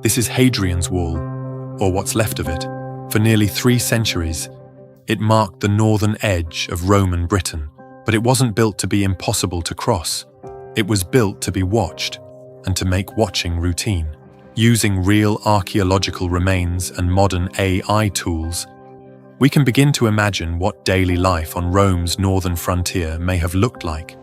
This is Hadrian's Wall, or what's left of it. For nearly 3 centuries, it marked the northern edge of Roman Britain, but it wasn't built to be impossible to cross. It was built to be watched, and to make watching routine. Using real archaeological remains and modern AI tools, we can begin to imagine what daily life on Rome's northern frontier may have looked like,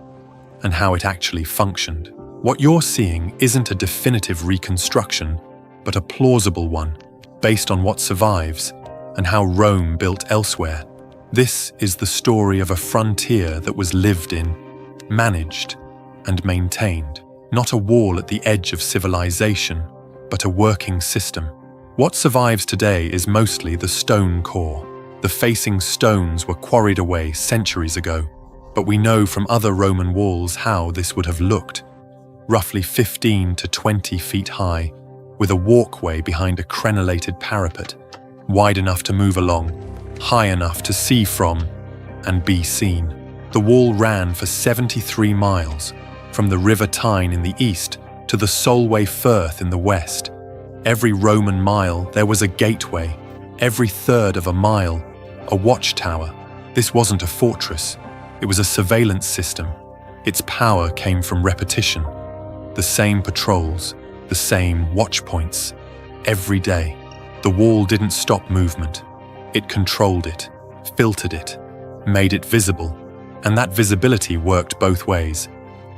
and how it actually functioned. What you're seeing isn't a definitive reconstruction, but a plausible one, based on what survives and how Rome built elsewhere. This is the story of a frontier that was lived in, managed, and maintained. Not a wall at the edge of civilization, but a working system. What survives today is mostly the stone core. The facing stones were quarried away centuries ago, but we know from other Roman walls how this would have looked. Roughly 15 to 20 feet high, with a walkway behind a crenellated parapet, wide enough to move along, high enough to see from and be seen. The wall ran for 73 miles, from the River Tyne in the east to the Solway Firth in the west. Every Roman mile there was a gateway, every third of a mile, a watchtower. This wasn't a fortress, it was a surveillance system. Its power came from repetition. The same patrols, the same watch points, every day. The wall didn't stop movement. It controlled it, filtered it, made it visible, and that visibility worked both ways.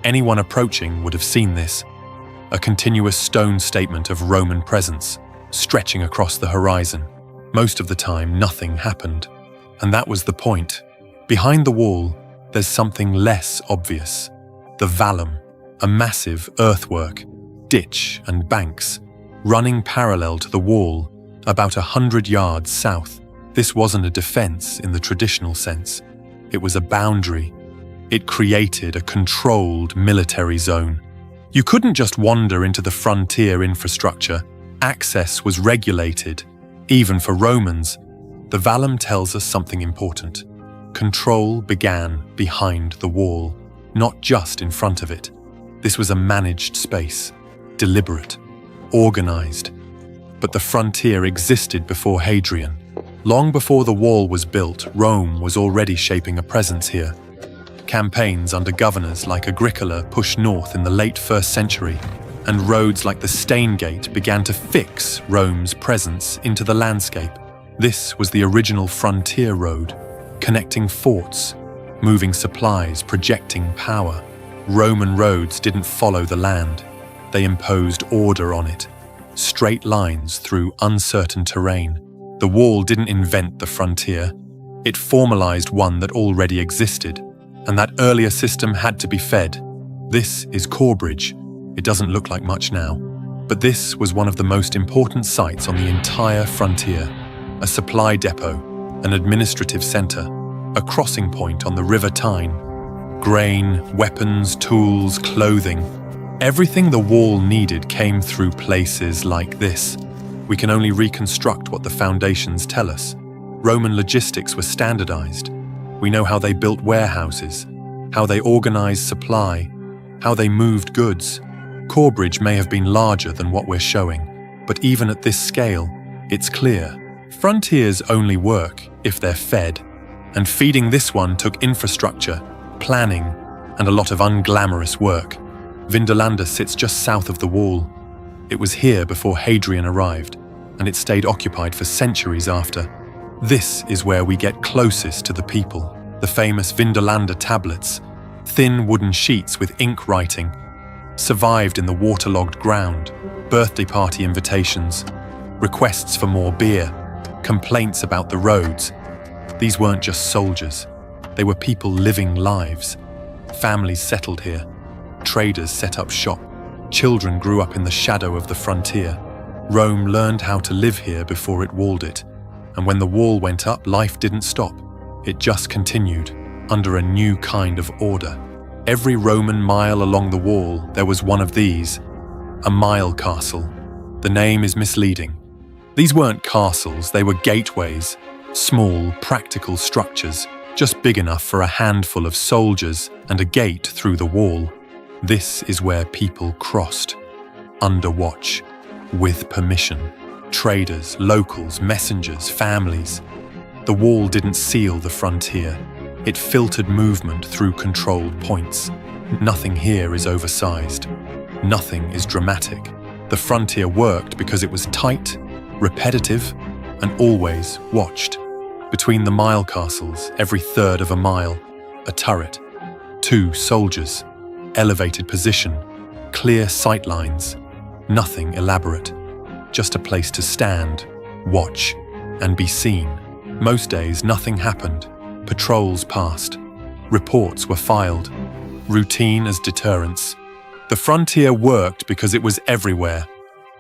Anyone approaching would have seen this, a continuous stone statement of Roman presence, stretching across the horizon. Most of the time, nothing happened. And that was the point. Behind the wall, there's something less obvious. The vallum, a massive earthwork, ditch and banks, running parallel to the wall, about 100 yards south. This wasn't a defense in the traditional sense. It was a boundary. It created a controlled military zone. You couldn't just wander into the frontier infrastructure. Access was regulated, even for Romans. The vallum tells us something important. Control began behind the wall, not just in front of it. This was a managed space, deliberate, organized. But the frontier existed before Hadrian. Long before the wall was built, Rome was already shaping a presence here. Campaigns under governors like Agricola pushed north in the late 1st century, and roads like the Staingate began to fix Rome's presence into the landscape. This was the original frontier road, connecting forts, moving supplies, projecting power. Roman roads didn't follow the land. They imposed order on it, straight lines through uncertain terrain. The wall didn't invent the frontier. It formalized one that already existed, and that earlier system had to be fed. This is Corbridge. It doesn't look like much now, but this was one of the most important sites on the entire frontier. A supply depot, an administrative center, a crossing point on the River Tyne. Grain, weapons, tools, clothing. Everything the wall needed came through places like this. We can only reconstruct what the foundations tell us. Roman logistics were standardized. We know how they built warehouses, how they organized supply, how they moved goods. Corbridge may have been larger than what we're showing, but even at this scale, it's clear. Frontiers only work if they're fed, and feeding this one took infrastructure, planning, and a lot of unglamorous work. Vindolanda sits just south of the wall. It was here before Hadrian arrived, and it stayed occupied for centuries after. This is where we get closest to the people. The famous Vindolanda tablets, thin wooden sheets with ink writing, survived in the waterlogged ground. Birthday party invitations, requests for more beer, complaints about the roads. These weren't just soldiers. They were people living lives. Families settled here. Traders set up shop. Children grew up in the shadow of the frontier. Rome learned how to live here before it walled it. And when the wall went up, life didn't stop. It just continued, under a new kind of order. Every Roman mile along the wall, there was one of these, a milecastle. The name is misleading. These weren't castles, they were gateways, small, practical structures, just big enough for a handful of soldiers and a gate through the wall. This is where people crossed, under watch, with permission. Traders, locals, messengers, families. The wall didn't seal the frontier. It filtered movement through controlled points. Nothing here is oversized. Nothing is dramatic. The frontier worked because it was tight, repetitive, and always watched. Between the milecastles, every third of a mile, a turret, 2 soldiers, elevated position, clear sight lines, nothing elaborate, just a place to stand, watch, and be seen. Most days nothing happened. Patrols passed. Reports were filed. Routine as deterrence. The frontier worked because it was everywhere,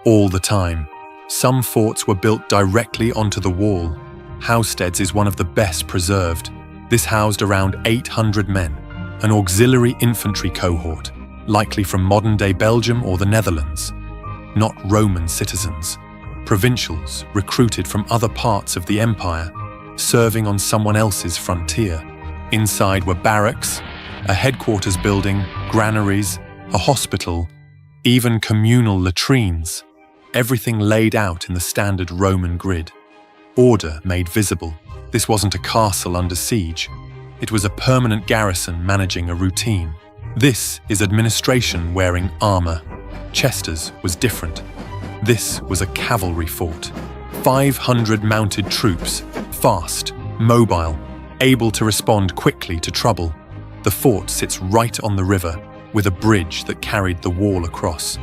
all the time. Some forts were built directly onto the wall. Housesteads is one of the best preserved. This housed around 800 men, an auxiliary infantry cohort, likely from modern-day Belgium or the Netherlands. Not Roman citizens, provincials recruited from other parts of the empire, serving on someone else's frontier. Inside were barracks, a headquarters building, granaries, a hospital, even communal latrines, everything laid out in the standard Roman grid. Order made visible. This wasn't a castle under siege. It was a permanent garrison managing a routine. This is administration wearing armor. Chester's was different. This was a cavalry fort. 500 mounted troops, fast, mobile, able to respond quickly to trouble. The fort sits right on the river, with a bridge that carried the wall across.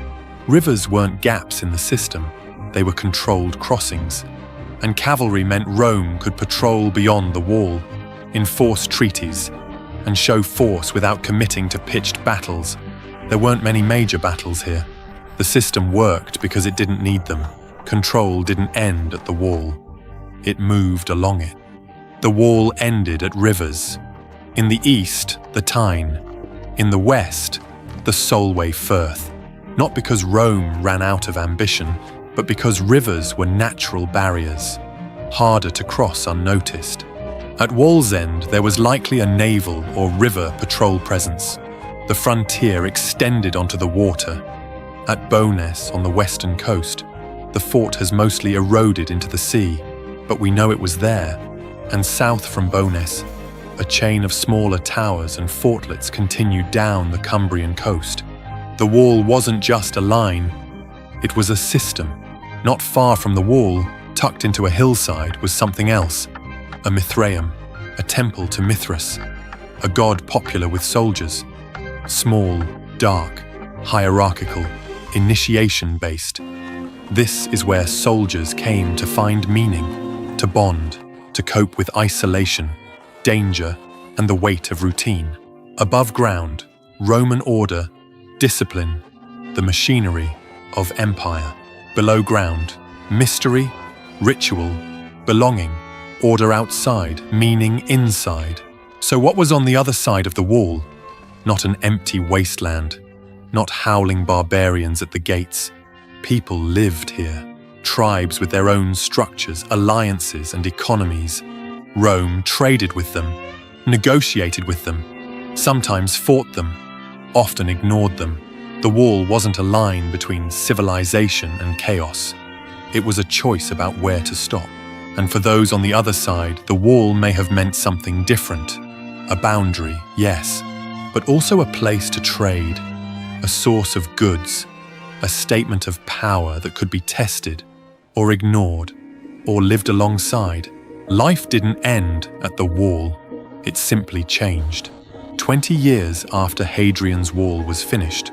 Rivers weren't gaps in the system, they were controlled crossings. And cavalry meant Rome could patrol beyond the wall, enforce treaties, and show force without committing to pitched battles. There weren't many major battles here. The system worked because it didn't need them. Control didn't end at the wall. It moved along it. The wall ended at rivers. In the east, the Tyne. In the west, the Solway Firth. Not because Rome ran out of ambition, but because rivers were natural barriers, harder to cross unnoticed. At Wallsend, there was likely a naval or river patrol presence. The frontier extended onto the water. At Bowness on the western coast, the fort has mostly eroded into the sea, but we know it was there. And south from Bowness, a chain of smaller towers and fortlets continued down the Cumbrian coast. The wall wasn't just a line, it was a system. Not far from the wall, tucked into a hillside, was something else. A Mithraeum, a temple to Mithras, a god popular with soldiers. Small, dark, hierarchical, initiation-based. This is where soldiers came to find meaning, to bond, to cope with isolation, danger, and the weight of routine. Above ground, Roman order, discipline, the machinery of empire. Below ground, mystery, ritual, belonging, order outside, meaning inside. So what was on the other side of the wall? Not an empty wasteland, not howling barbarians at the gates. People lived here, tribes with their own structures, alliances, and economies. Rome traded with them, negotiated with them, sometimes fought them, often ignored them. The wall wasn't a line between civilization and chaos. It was a choice about where to stop. And for those on the other side, the wall may have meant something different. A boundary, yes, but also a place to trade, a source of goods, a statement of power that could be tested, or ignored, or lived alongside. Life didn't end at the wall, it simply changed. 20 years after Hadrian's wall was finished,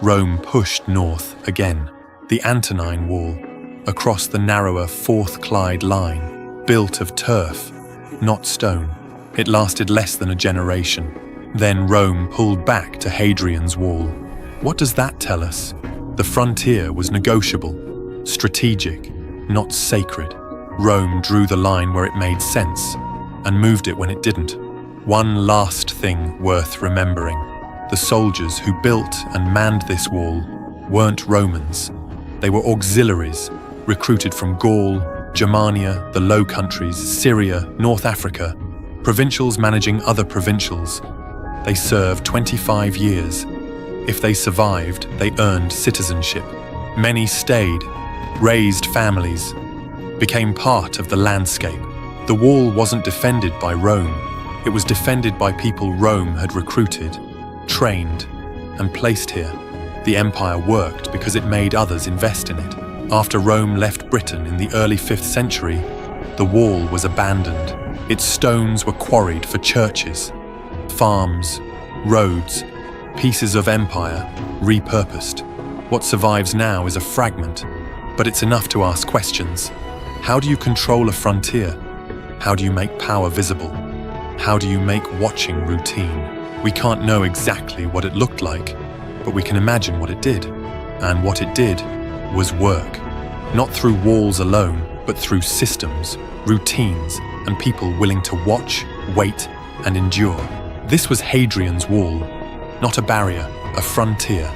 Rome pushed north again, the Antonine Wall, across the narrower Fourth Clyde line, built of turf, not stone. It lasted less than a generation. Then Rome pulled back to Hadrian's Wall. What does that tell us? The frontier was negotiable, strategic, not sacred. Rome drew the line where it made sense, and moved it when it didn't. One last thing worth remembering. The soldiers who built and manned this wall weren't Romans. They were auxiliaries, recruited from Gaul, Germania, the Low Countries, Syria, North Africa, provincials managing other provincials. They served 25 years. If they survived, they earned citizenship. Many stayed, raised families, became part of the landscape. The wall wasn't defended by Rome. It was defended by people Rome had recruited, trained, and placed here. The empire worked because it made others invest in it. After Rome left Britain in the early 5th century, the wall was abandoned. Its stones were quarried for churches, farms, roads, pieces of empire repurposed. What survives now is a fragment, but it's enough to ask questions. How do you control a frontier? How do you make power visible? How do you make watching routine? We can't know exactly what it looked like, but we can imagine what it did. And what it did was work. Not through walls alone, but through systems, routines, and people willing to watch, wait, and endure. This was Hadrian's wall, not a barrier, a frontier.